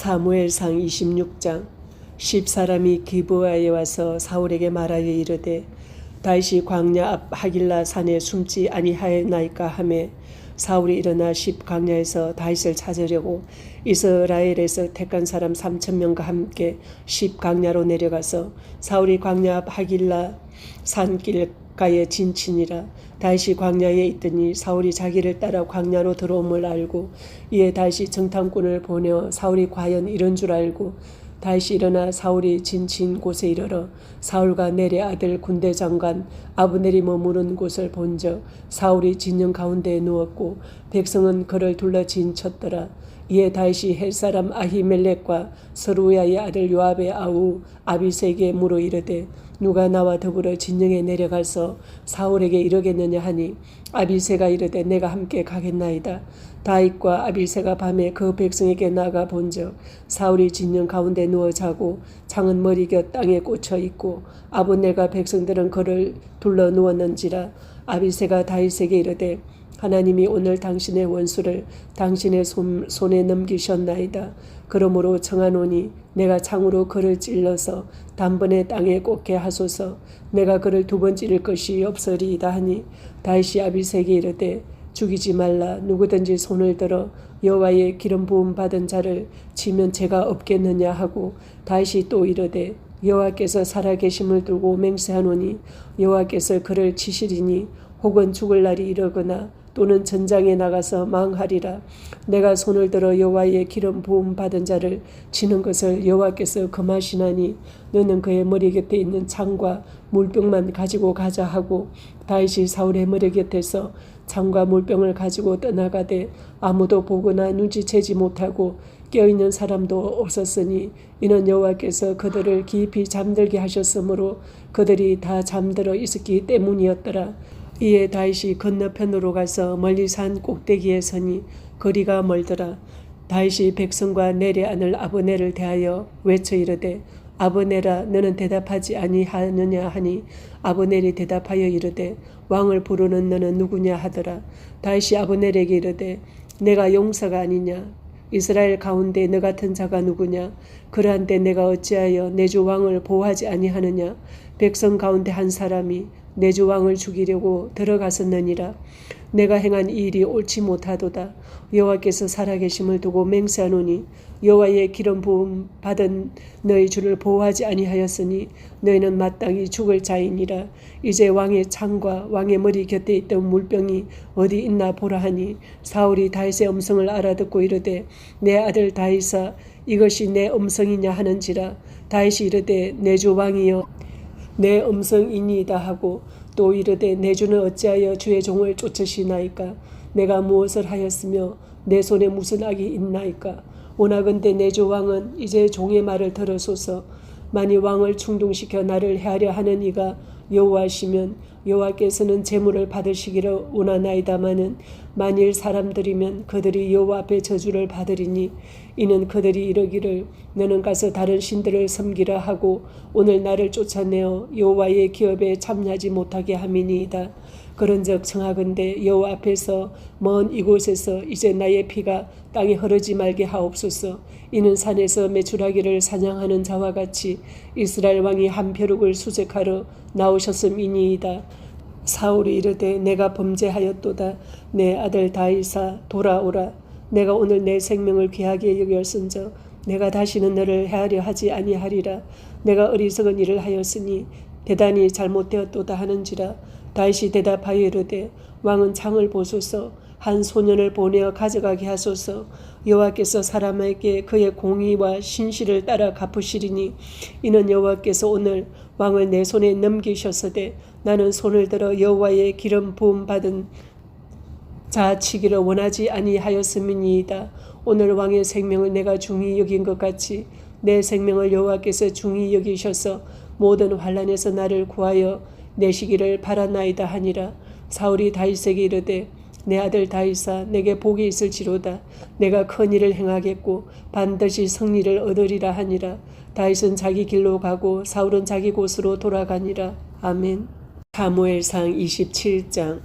사무엘상 26장. 십사람이 기브아에 와서 사울에게 말하여 이르되 다윗이 광야 앞 하길라 산에 숨지 아니하였나이까 하매 사울이 일어나 십광야에서 다윗을 찾으려고 이스라엘에서 택한 사람 3,000명과 함께 십광야로 내려가서 사울이 광야 앞 하길라 산길가에 진치니라. 다윗이 광야에 있더니 사울이 자기를 따라 광야로 들어옴을 알고 이에 다윗이 정탐꾼을 보내어 사울이 과연 이런 줄 알고 다윗이 일어나 사울이 진친 곳에 이르러 사울과 넬의 아들 군대장관 아브넬이 머무는 곳을 본즉 사울이 진영 가운데에 누웠고 백성은 그를 둘러 진쳤더라. 이에 다윗이 헬사람 아히멜렉과 서루야의 아들 요압의 아우 아비새에게 물어 이르되 누가 나와 더불어 진영에 내려가서 사울에게 이르겠느냐 하니 아비새가 이르되 내가 함께 가겠나이다. 다윗과 아비새가 밤에 그 백성에게 나가 본즉 사울이 진영 가운데 누워 자고 창은 머리 곁 땅에 꽂혀 있고 아브넬과 백성들은 그를 둘러 누웠는지라. 아비새가 다윗에게 이르되 하나님이 오늘 당신의 원수를 당신의 손에 넘기셨나이다. 그러므로 청하노니 내가 창으로 그를 찔러서 단번에 땅에 꽂게 하소서. 내가 그를 두 번 찌를 것이 없으리이다 하니 다윗이 아비새에게 이르되 죽이지 말라. 누구든지 손을 들어 여호와의 기름 부음 받은 자를 치면 죄가 없겠느냐 하고 다윗이 또 이르되 여호와께서 살아계심을 두고 맹세하노니 여호와께서 그를 치시리니 혹은 죽을 날이 이르거나 또는 전장에 나가서 망하리라. 내가 손을 들어 여호와의 기름 부음 받은 자를 치는 것을 여호와께서 금하시나니 너는 그의 머리 곁에 있는 창과 물병만 가지고 가자 하고 다윗이 사울의 머리 곁에서 창과 물병을 가지고 떠나가되 아무도 보거나 눈치채지 못하고 깨어있는 사람도 없었으니 이는 여호와께서 그들을 깊이 잠들게 하셨으므로 그들이 다 잠들어 있었기 때문이었더라. 이에 다윗이 건너편으로 가서 멀리 산 꼭대기에 서니 거리가 멀더라. 다윗이 백성과 넬의 아들 아브넬을 대하여 외쳐 이르되 아브넬아 너는 대답하지 아니하느냐 하니 아브넬이 대답하여 이르되 왕을 부르는 너는 누구냐 하더라. 다윗이 아브넬에게 이르되 내가 용사가 아니냐. 이스라엘 가운데 너 같은 자가 누구냐. 그러한데 내가 어찌하여 내 주 왕을 보호하지 아니하느냐. 백성 가운데 한 사람이 내 주 왕을 죽이려고 들어갔었느니라. 내가 행한 이 일이 옳지 못하도다. 여호와께서 살아계심을 두고 맹세하노니 여호와의 기름 부음 받은 너희 주를 보호하지 아니하였으니 너희는 마땅히 죽을 자이니라. 이제 왕의 창과 왕의 머리 곁에 있던 물병이 어디 있나 보라 하니 사울이 다윗의 음성을 알아듣고 이르되 내 아들 다윗아 이것이 내 음성이냐 하는지라. 다윗이 이르되 내 주 왕이여 내 음성이니이다 하고 또 이르되 내 주는 어찌하여 주의 종을 쫓으시나이까. 내가 무엇을 하였으며 내 손에 무슨 악이 있나이까. 원하건대 내 주 왕은 이제 종의 말을 들으소서. 만일 왕을 충동시켜 나를 해하려 하는 이가 여호와시면 여호와께서는 제물을 받으시기를 원하나이다마는 만일 사람들이면 그들이 여호와 앞에 저주를 받으리니 이는 그들이 이르기를 너는 가서 다른 신들을 섬기라 하고 오늘 나를 쫓아내어 여호와의 기업에 참여하지 못하게 함이니이다. 그런즉 청하건대 여호와 앞에서 먼 이곳에서 이제 나의 피가 땅에 흐르지 말게 하옵소서. 이는 산에서 메추라기를 사냥하는 자와 같이 이스라엘 왕이 한 벼룩을 수색하러 나오셨음이니이다. 사울이 이르되 내가 범죄하였도다. 내 아들 다윗아 돌아오라. 내가 오늘 내 생명을 귀하게 여겼은저 내가 다시는 너를 해하려 하지 아니하리라. 내가 어리석은 일을 하였으니 대단히 잘못되었도다 하는지라. 다윗이 대답하여 이르되 왕은 창을 보소서. 한 소년을 보내어 가져가게 하소서. 여호와께서 사람에게 그의 공의와 신실을 따라 갚으시리니 이는 여호와께서 오늘 왕을 내 손에 넘기셨으되 나는 손을 들어 여호와의 기름 부음 받은 자 치기를 원하지 아니하였음이니이다. 오늘 왕의 생명을 내가 중히 여긴 것 같이 내 생명을 여호와께서 중히 여기셔서 모든 환난에서 나를 구하여 내시기를 바라나이다 하니라. 사울이 다윗에게 이르되 내 아들 다윗아 내게 복이 있을지로다. 내가 큰 일을 행하겠고 반드시 승리를 얻으리라 하니라. 다윗은 자기 길로 가고 사울은 자기 곳으로 돌아가니라. 아멘. 사무엘상 27장.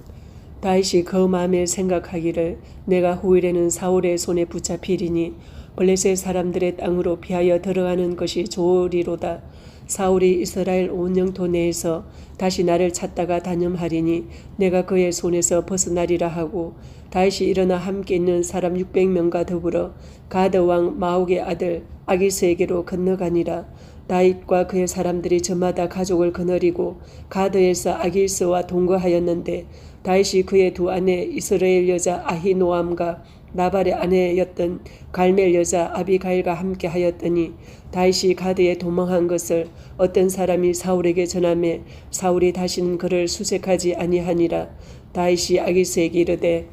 다윗이 그 마음에 생각하기를 내가 후일에는 사울의 손에 붙잡히리니 블레셋 사람들의 땅으로 피하여 들어가는 것이 좋으리로다. 사울이 이스라엘 온 영토 내에서 다시 나를 찾다가 단념하리니 내가 그의 손에서 벗어나리라 하고 다시 일어나 함께 있는 사람 600명과 더불어 가드 왕 마옥의 아들 아기스에게로 건너가니라. 다윗과 그의 사람들이 저마다 가족을 거느리고 가드에서 아기스와 동거하였는데 다윗이 그의 두 아내 이스라엘 여자 아히노암과 나발의 아내였던 갈멜 여자 아비가일과 함께 하였더니 다윗이 가드에 도망한 것을 어떤 사람이 사울에게 전하매 사울이 다시는 그를 수색하지 아니하니라. 다윗이 아기스에게 이르되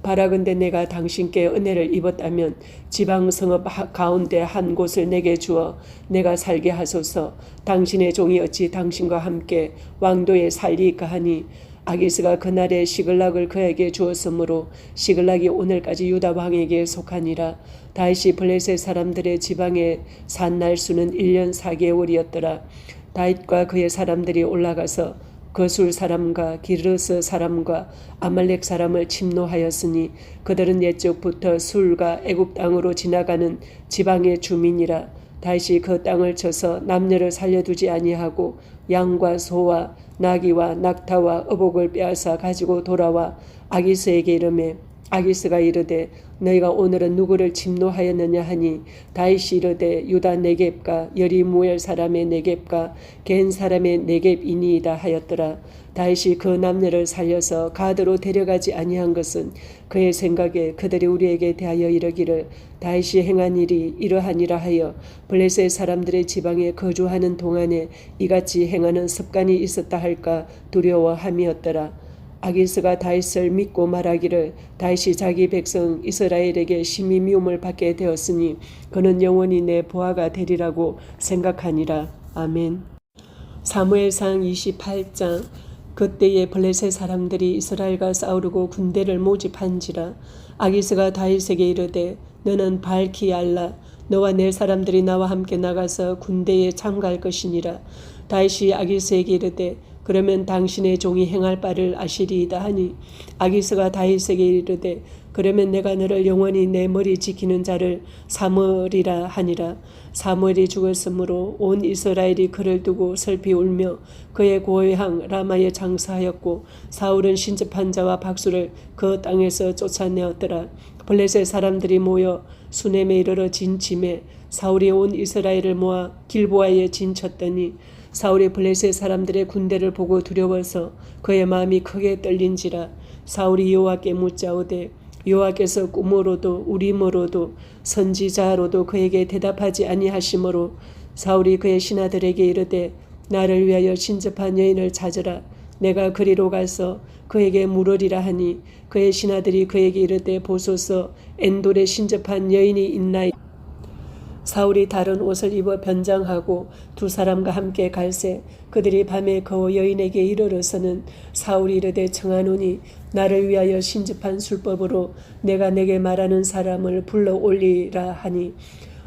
바라건대 내가 당신께 은혜를 입었다면 지방 성읍 가운데 한 곳을 내게 주어 내가 살게 하소서. 당신의 종이 어찌 당신과 함께 왕도에 살리까 하니 아기스가 그날에 시글락을 그에게 주었으므로 시글락이 오늘까지 유다 왕에게 속하니라. 다윗이 블레셋 사람들의 지방에 산 날수는 1년 4개월이었더라. 다윗과 그의 사람들이 올라가서 거술 사람과 기르스 사람과 아말렉 사람을 침노하였으니 그들은 옛적부터 술과 애굽 땅으로 지나가는 지방의 주민이라. 다윗이 그 땅을 쳐서 남녀를 살려두지 아니하고 양과 소와 나귀와 낙타와 어복을 빼앗아 가지고 돌아와 아기스에게 이르매 아기스가 이르되 너희가 오늘은 누구를 침노하였느냐 하니 다윗이 이르되 유다 네겝과 여리무엘 사람의 네겝과 겐 사람의 네겝이니이다 하였더라. 다윗이 그 남녀를 살려서 가드로 데려가지 아니한 것은 그의 생각에 그들이 우리에게 대하여 이르기를 다윗이 행한 일이 이러하니라 하여 블레셋 사람들의 지방에 거주하는 동안에 이같이 행하는 습관이 있었다 할까 두려워함이었더라. 아기스가 다윗을 믿고 말하기를 다윗이 자기 백성 이스라엘에게 심히 미움을 받게 되었으니 그는 영원히 내 보아가 되리라고 생각하니라. 아멘. 사무엘상 28장. 그때에 블레셋 사람들이 이스라엘과 싸우려고 군대를 모집한지라. 아기스가 다윗에게 이르되 너는 밝히 알라. 너와 내 사람들이 나와 함께 나가서 군대에 참가할 것이니라. 다윗이 아기스에게 이르되 그러면 당신의 종이 행할 바를 아시리이다 하니 아기스가 다윗에게 이르되 그러면 내가 너를 영원히 내 머리 지키는 자를 삼으리라 하니라. 사무엘이 죽었으므로 온 이스라엘이 그를 두고 슬피 울며 그의 고향 라마에 장사하였고 사울은 신접한 자와 박수를 그 땅에서 쫓아내었더라. 블레셋 사람들이 모여 수넴에 이르러 진침해 사울이 온 이스라엘을 모아 길보아에 진쳤더니 사울이 블레셋 사람들의 군대를 보고 두려워서 그의 마음이 크게 떨린지라. 사울이 여호와께 묻자오되 여호와께서 꿈으로도 우림으로도 선지자로도 그에게 대답하지 아니하시므로 사울이 그의 신하들에게 이르되 나를 위하여 신접한 여인을 찾으라. 내가 그리로 가서 그에게 물으리라 하니 그의 신하들이 그에게 이르되 보소서 엔돌에 신접한 여인이 있나이다. 사울이 다른 옷을 입어 변장하고 두 사람과 함께 갈새 그들이 밤에 그 여인에게 이르러서는 사울이 이르되 청하노니 나를 위하여 신접한 술법으로 내가 내게 말하는 사람을 불러 올리라 하니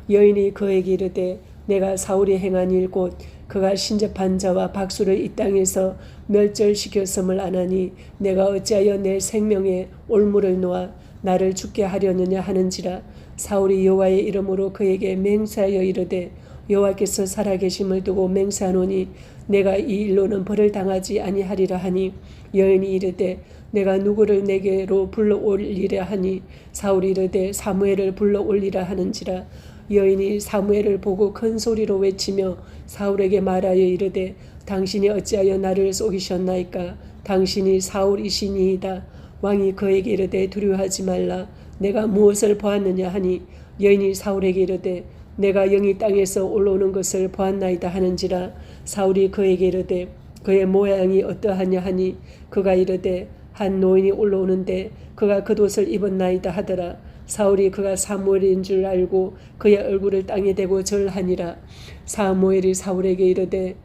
여인이 그에게 이르되 내가 사울이 행한 일 곧 그가 신접한 자와 박수를 이 땅에서 멸절시켰음을 아나니 내가 어찌하여 내 생명에 올무를 놓아 나를 죽게 하려느냐 하는지라. 사울이 여호와의 이름으로 그에게 맹세하여 이르되 여호와께서 살아계심을 두고 맹세하노니 내가 이 일로는 벌을 당하지 아니하리라 하니 여인이 이르되 내가 누구를 내게로 불러 올리라 하니 사울이 이르되 사무엘을 불러 올리라 하는지라. 여인이 사무엘을 보고 큰 소리로 외치며 사울에게 말하여 이르되 당신이 어찌하여 나를 속이셨나이까. 당신이 사울이시니이다. 왕이 그에게 이르되 두려워하지 말라. 내가 무엇을 보았느냐 하니 여인이 사울에게 이르되 내가 영이 땅에서 올라오는 것을 보았나이다 하는지라. 사울이 그에게 이르되 그의 모양이 어떠하냐 하니 그가 이르되 한 노인이 올라오는데 그가 겉옷을 입었나이다 하더라. 사울이 그가 사무엘인 줄 알고 그의 얼굴을 땅에 대고 절하니라. 사무엘이 사울에게 이르되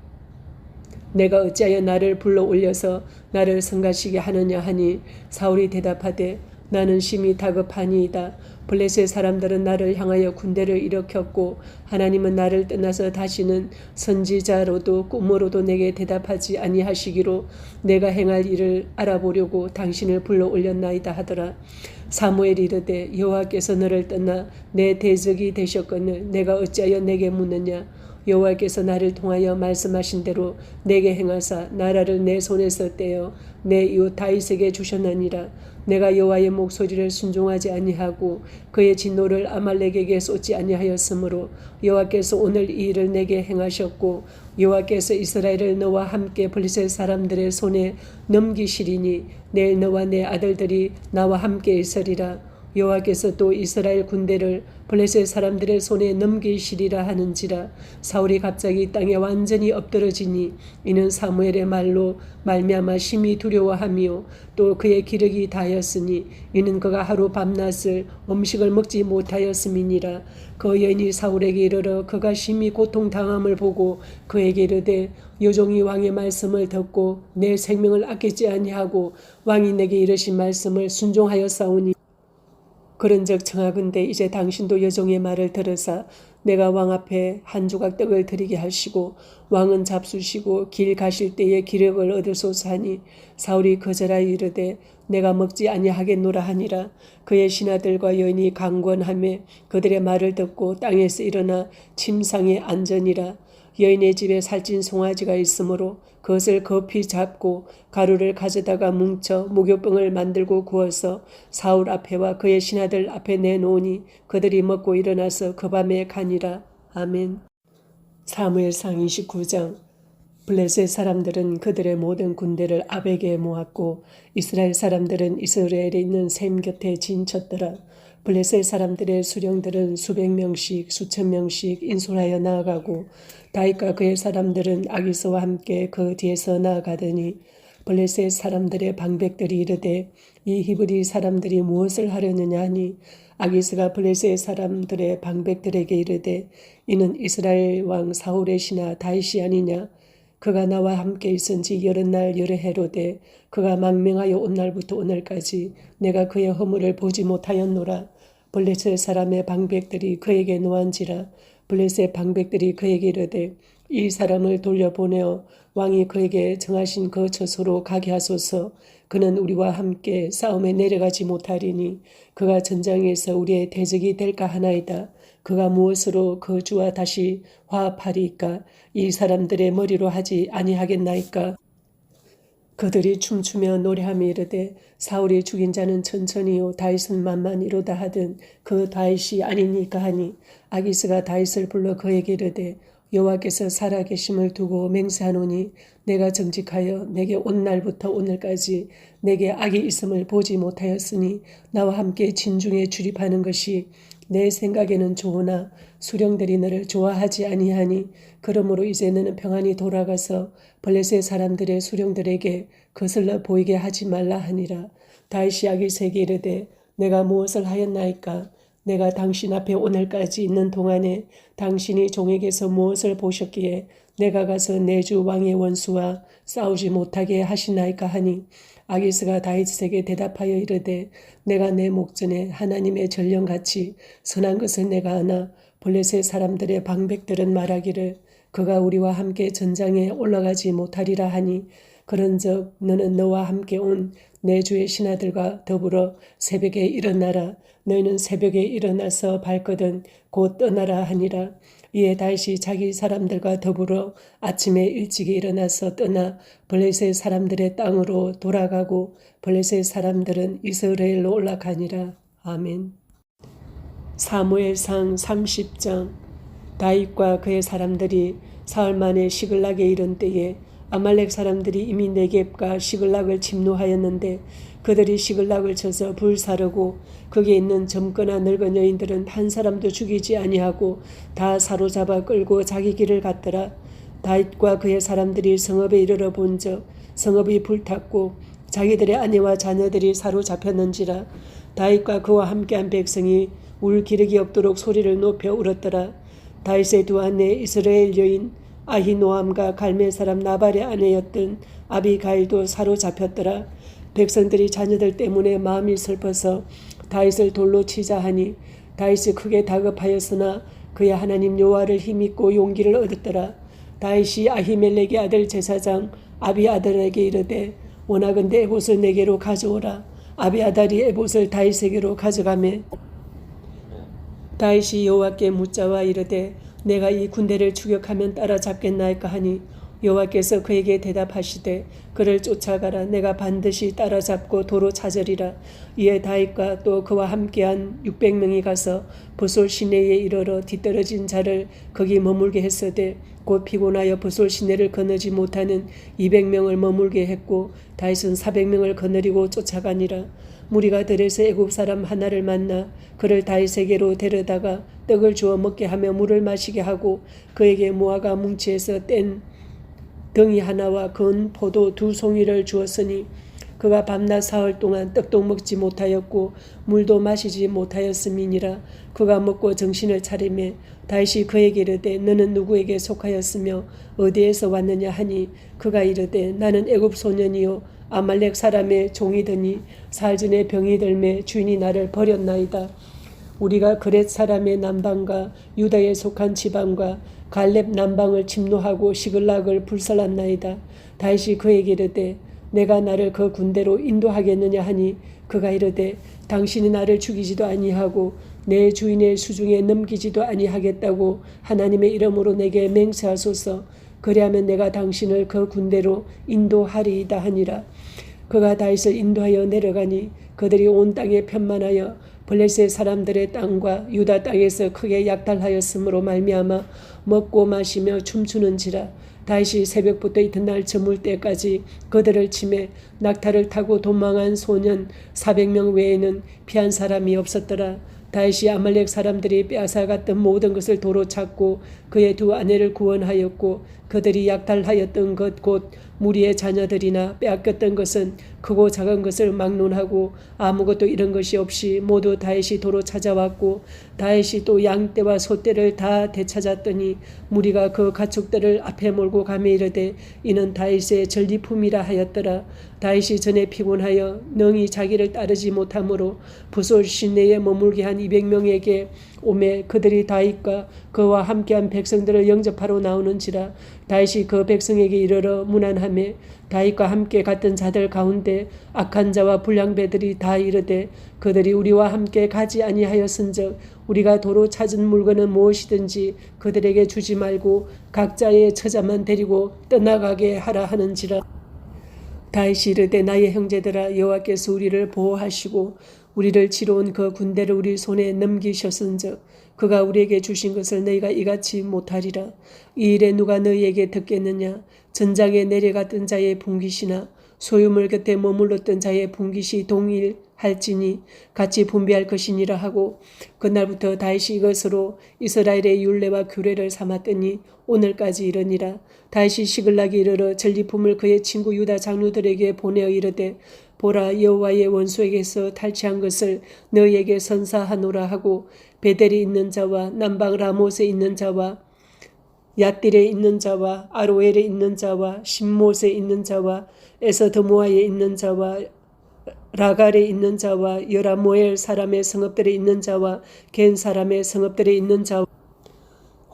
내가 어찌하여 나를 불러 올려서 나를 성가시게 하느냐 하니 사울이 대답하되 나는 심히 다급하니이다. 블레셋 사람들은 나를 향하여 군대를 일으켰고 하나님은 나를 떠나서 다시는 선지자로도 꿈으로도 내게 대답하지 아니하시기로 내가 행할 일을 알아보려고 당신을 불러 올렸나이다 하더라. 사무엘이 이르되 여호와께서 너를 떠나 내 대적이 되셨거늘 내가 어찌하여 내게 묻느냐. 여호와께서 나를 통하여 말씀하신 대로 내게 행하사 나라를 내 손에서 떼어 내 이웃 다윗에게 주셨느니라. 내가 여호와의 목소리를 순종하지 아니하고 그의 진노를 아말렉에게 쏟지 아니하였으므로 여호와께서 오늘 이 일을 내게 행하셨고 여호와께서 이스라엘을 너와 함께 블레셋 사람들의 손에 넘기시리니 내일 너와 내 아들들이 나와 함께 있으리라. 여호와께서 또 이스라엘 군대를 블레셋 사람들의 손에 넘기시리라 하는지라. 사울이 갑자기 땅에 완전히 엎드러지니 이는 사무엘의 말로 말미암아 심히 두려워하며 또 그의 기력이 다하였으니 이는 그가 하루 밤낮을 음식을 먹지 못하였음이니라. 그 여인이 사울에게 이르러 그가 심히 고통당함을 보고 그에게 이르되 요종이 왕의 말씀을 듣고 내 생명을 아끼지 아니하고 왕이 내게 이르신 말씀을 순종하였사오니 그런즉 청하건대 이제 당신도 여종의 말을 들으사 내가 왕 앞에 한 조각 떡을 드리게 하시고 왕은 잡수시고 길 가실 때에 기력을 얻으소서 하니 사울이 거절하여 이르되 내가 먹지 아니하겠노라 하니라. 그의 신하들과 여인이 강권하며 그들의 말을 듣고 땅에서 일어나 침상에 앉으니라. 여인의 집에 살찐 송아지가 있으므로 그것을 급히 잡고 가루를 가져다가 뭉쳐 목욕병을 만들고 구워서 사울 앞에와 그의 신하들 앞에 내놓으니 그들이 먹고 일어나서 그 밤에 가니라. 아멘. 사무엘상 29장. 블레셋 사람들은 그들의 모든 군대를 아벡에 모았고 이스라엘 사람들은 이스라엘에 있는 셈 곁에 진쳤더라. 블레셋 사람들의 수령들은 수백 명씩 수천 명씩 인솔하여 나아가고 다윗과 그의 사람들은 아기스와 함께 그 뒤에서 나아가더니 블레셋 사람들의 방백들이 이르되 이 히브리 사람들이 무엇을 하려느냐 하니 아기스가 블레셋 사람들의 방백들에게 이르되 이는 이스라엘 왕 사울의 신하 다윗이 아니냐. 그가 나와 함께 있은 지 여러 날 여러 해로되 그가 망명하여 온 날부터 오늘까지 내가 그의 허물을 보지 못하였노라. 블레셋 사람의 방백들이 그에게 노한지라. 블레셋 방백들이 그에게 이르되 이 사람을 돌려보내어 왕이 그에게 정하신 그 처소로 가게 하소서. 그는 우리와 함께 싸움에 내려가지 못하리니 그가 전장에서 우리의 대적이 될까 하나이다. 그가 무엇으로 그 주와 다시 화합하리이까. 이 사람들의 머리로 하지 아니하겠나이까. 그들이 춤추며 노래하며 이르되 사울이 죽인 자는 천천히요 다윗은 만만히로다 하든 그 다윗이 아니니까 하니 아기스가 다윗을 불러 그에게 이르되 여호와께서 살아계심을 두고 맹세하노니 내가 정직하여 내게 온 날부터 오늘까지 내게 악이 있음을 보지 못하였으니 나와 함께 진중에 출입하는 것이 내 생각에는 좋으나 수령들이 너를 좋아하지 아니하니 그러므로 이제 너는 평안히 돌아가서 블레셋 사람들의 수령들에게 거슬러 보이게 하지 말라 하니라. 다윗이 아기스에게 이르되 내가 무엇을 하였나이까. 내가 당신 앞에 오늘까지 있는 동안에 당신이 종에게서 무엇을 보셨기에 내가 가서 내 주 왕의 원수와 싸우지 못하게 하시나이까 하니 아기스가 다윗에게 대답하여 이르되 내가 내 목전에 하나님의 전령같이 선한 것을 내가 아나 블레셋 사람들의 방백들은 말하기를 그가 우리와 함께 전장에 올라가지 못하리라 하니 그런즉 너는 너와 함께 온 내 주의 신하들과 더불어 새벽에 일어나라. 너희는 새벽에 일어나서 발거든 곧 떠나라 하니라. 이에 다윗이 자기 사람들과 더불어 아침에 일찍이 일어나서 떠나 블레셋 사람들의 땅으로 돌아가고 블레셋 사람들은 이스라엘로 올라가니라. 아멘. 사무엘상 30장. 다윗과 그의 사람들이 사흘 만에 시글락에 이른 때에 아말렉 사람들이 이미 네겝과 시글락을 침노하였는데 그들이 시글락을 쳐서 불사르고 거기에 있는 젊거나 늙은 여인들은 한 사람도 죽이지 아니하고 다 사로잡아 끌고 자기 길을 갔더라. 다윗과 그의 사람들이 성읍에 이르러 본즉 성읍이 불탔고 자기들의 아내와 자녀들이 사로잡혔는지라. 다윗과 그와 함께한 백성이 울 기력이 없도록 소리를 높여 울었더라. 다윗의 두 아내 이스라엘 여인 아히노함과 갈멜 사람 나발의 아내였던 아비가일도 사로잡혔더라. 백성들이 자녀들 때문에 마음이 슬퍼서 다윗을 돌로 치자 하니 다윗이 크게 다급하였으나 그의 하나님 여호와를 힘입고 용기를 얻었더라. 다윗이 아히멜렉의 아들 제사장 아비아달에게 이르되 원하건대 에봇을 내게로 가져오라. 아비아달이 에봇을 다윗에게로 가져가매 다윗이 여호와께 묻자와 이르되 내가 이 군대를 추격하면 따라잡겠나이까 하니 여호와께서 그에게 대답하시되 그를 쫓아가라. 내가 반드시 따라잡고 도로 찾으리라. 이에 다윗과 또 그와 함께한 600명이 가서 보솔 시내에 이르러 뒤떨어진 자를 거기 머물게 했으되 곧 피곤하여 보솔 시내를 거느지 못하는 200명을 머물게 했고 다윗은 400명을 거느리고 쫓아가니라. 무리가 들에서 애굽 사람 하나를 만나 그를 다윗에게로 데려다가 떡을 주어 먹게 하며 물을 마시게 하고 그에게 무화과 뭉치에서 뗀 등이 하나와 건 포도 2송이를 주었으니 그가 밤낮 사흘 동안 떡도 먹지 못하였고 물도 마시지 못하였음이니라. 그가 먹고 정신을 차리매 다윗이 그에게 이르되 너는 누구에게 속하였으며 어디에서 왔느냐 하니 그가 이르되 나는 애굽 소년이요 아말렉 사람의 종이더니 사흘 전에 병이 들매 주인이 나를 버렸나이다. 우리가 그렛 사람의 남방과 유다에 속한 지방과 갈렙 남방을 침노하고 시글락을 불살랐나이다. 다윗이 그에게 이르되 내가 나를 그 군대로 인도하겠느냐 하니 그가 이르되 당신이 나를 죽이지도 아니하고 내 주인의 수중에 넘기지도 아니하겠다고 하나님의 이름으로 내게 맹세하소서. 그리하면 내가 당신을 그 군대로 인도하리이다 하니라. 그가 다윗을 인도하여 내려가니 그들이 온 땅에 편만하여 블레셋 사람들의 땅과 유다 땅에서 크게 약탈하였으므로 말미암아 먹고 마시며 춤추는지라. 다윗이 새벽부터 이튿날 저물 때까지 그들을 치매 낙타를 타고 도망한 소년 400명 외에는 피한 사람이 없었더라. 다윗이 아말렉 사람들이 빼앗아갔던 모든 것을 도로 찾고 그의 2 아내를 구원하였고 그들이 약탈하였던 것 곧 무리의 자녀들이나 빼앗겼던 것은 크고 작은 것을 막론하고 아무것도 잃은 것이 없이 모두 다윗이 도로 찾아왔고 다윗이 또 양떼와 소떼를 다 되찾았더니 무리가 그 가축들을 앞에 몰고 가며 이르되 이는 다윗의 전리품이라 하였더라. 다윗이 전에 피곤하여 능히 자기를 따르지 못하므로 보솔 시내에 머물게 한 200명에게 오매 그들이 다윗과 그와 함께한 백성들을 영접하러 나오는지라. 다윗이 그 백성에게 이르러 문안하며 다윗과 함께 갔던 자들 가운데 악한 자와 불량배들이 다 이르되 그들이 우리와 함께 가지 아니하였은즉 우리가 도로 찾은 물건은 무엇이든지 그들에게 주지 말고 각자의 처자만 데리고 떠나가게 하라 하는지라. 다윗이 이르되 나의 형제들아 여호와께서 우리를 보호하시고 우리를 치러 온 그 군대를 우리 손에 넘기셨은즉 그가 우리에게 주신 것을 너희가 이같이 못하리라. 이 일에 누가 너희에게 듣겠느냐. 전장에 내려갔던 자의 분깃이나 소유물 곁에 머물렀던 자의 분깃이 동일할지니 같이 분배할 것이니라 하고 그날부터 다윗이 이것으로 이스라엘의 율례와 규례를 삼았더니 오늘까지 이르니라. 다윗이 시글락에 이르러 전리품을 그의 친구 유다 장로들에게 보내어 이르되 보라 여호와의 원수에게서 탈취한 것을 너희에게 선사하노라 하고 베델이 있는 자와 남방 라못에 있는 자와 얏딜에 있는 자와 아로엘에 있는 자와 신못에 있는 자와 에서드모아에 있는 자와 라갈에 있는 자와 여라모엘 사람의 성읍들에 있는 자와 겐 사람의 성읍들에 있는 자와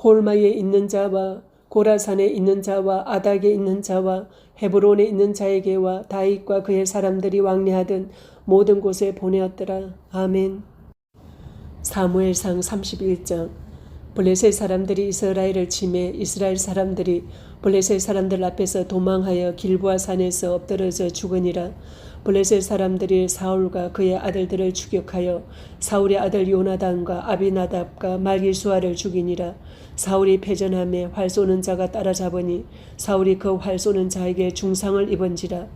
홀마에 있는 자와 고라산에 있는 자와 아닥에 있는 자와 헤브론에 있는 자에게와 다윗과 그의 사람들이 왕래하던 모든 곳에 보내었더라. 아멘. 사무엘상 31장. 블레셋 사람들이 이스라엘을 치매 이스라엘 사람들이 블레셋 사람들 앞에서 도망하여 길보아 산에서 엎드러져 죽으니라. 블레셋 사람들이 사울과 그의 아들들을 추격하여 사울의 아들 요나단과 아비나답과 말기수아를 죽이니라. 사울이 패전하며 활 쏘는 자가 따라잡으니 사울이 그 활 쏘는 자에게 중상을 입은지라.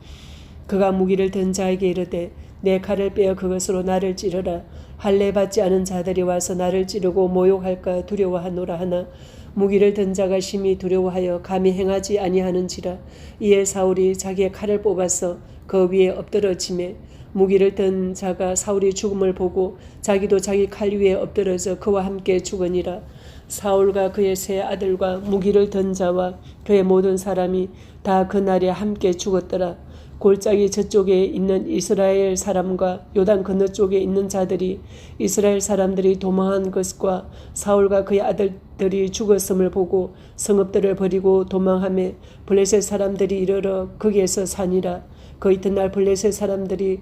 그가 무기를 든 자에게 이르되 내 칼을 빼어 그것으로 나를 찌르라. 할례 받지 않은 자들이 와서 나를 찌르고 모욕할까 두려워하노라 하나 무기를 든 자가 심히 두려워하여 감히 행하지 아니하는지라. 이에 사울이 자기의 칼을 뽑아서 그 위에 엎드러지매 무기를 든 자가 사울이 죽음을 보고 자기도 자기 칼 위에 엎드러져 그와 함께 죽으니라. 사울과 그의 세 아들과 무기를 든 자와 그의 모든 사람이 다 그날에 함께 죽었더라. 골짜기 저쪽에 있는 이스라엘 사람과 요단 건너쪽에 있는 자들이 이스라엘 사람들이 도망한 것과 사울과 그의 아들들이 죽었음을 보고 성읍들을 버리고 도망하며 블레셋 사람들이 이르러 거기에서 사니라. 그 이튿날 블레셋 사람들이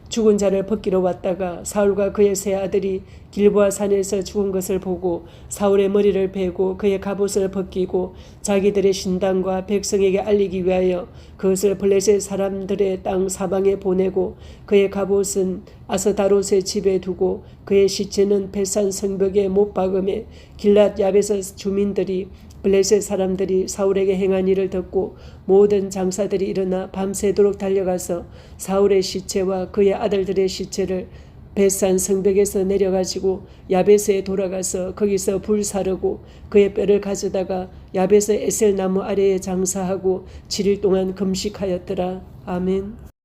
죽은 자를 벗기러 왔다가 사울과 그의 세 아들이 길보아 산에서 죽은 것을 보고 사울의 머리를 베고 그의 갑옷을 벗기고 자기들의 신당과 백성에게 알리기 위하여 그것을 블레셋 사람들의 땅 사방에 보내고 그의 갑옷은 아스다롯의 집에 두고 그의 시체는 베산 성벽에 못 박음에 길랏 야베스 주민들이 블레셋 사람들이 사울에게 행한 일을 듣고 모든 장사들이 일어나 밤새도록 달려가서 사울의 시체와 그의 아들들의 시체를 베산 성벽에서 내려가지고 야베스에 돌아가서 거기서 불 사르고 그의 뼈를 가져다가 야베스 에셀 나무 아래에 장사하고 7일 동안 금식하였더라. 아멘.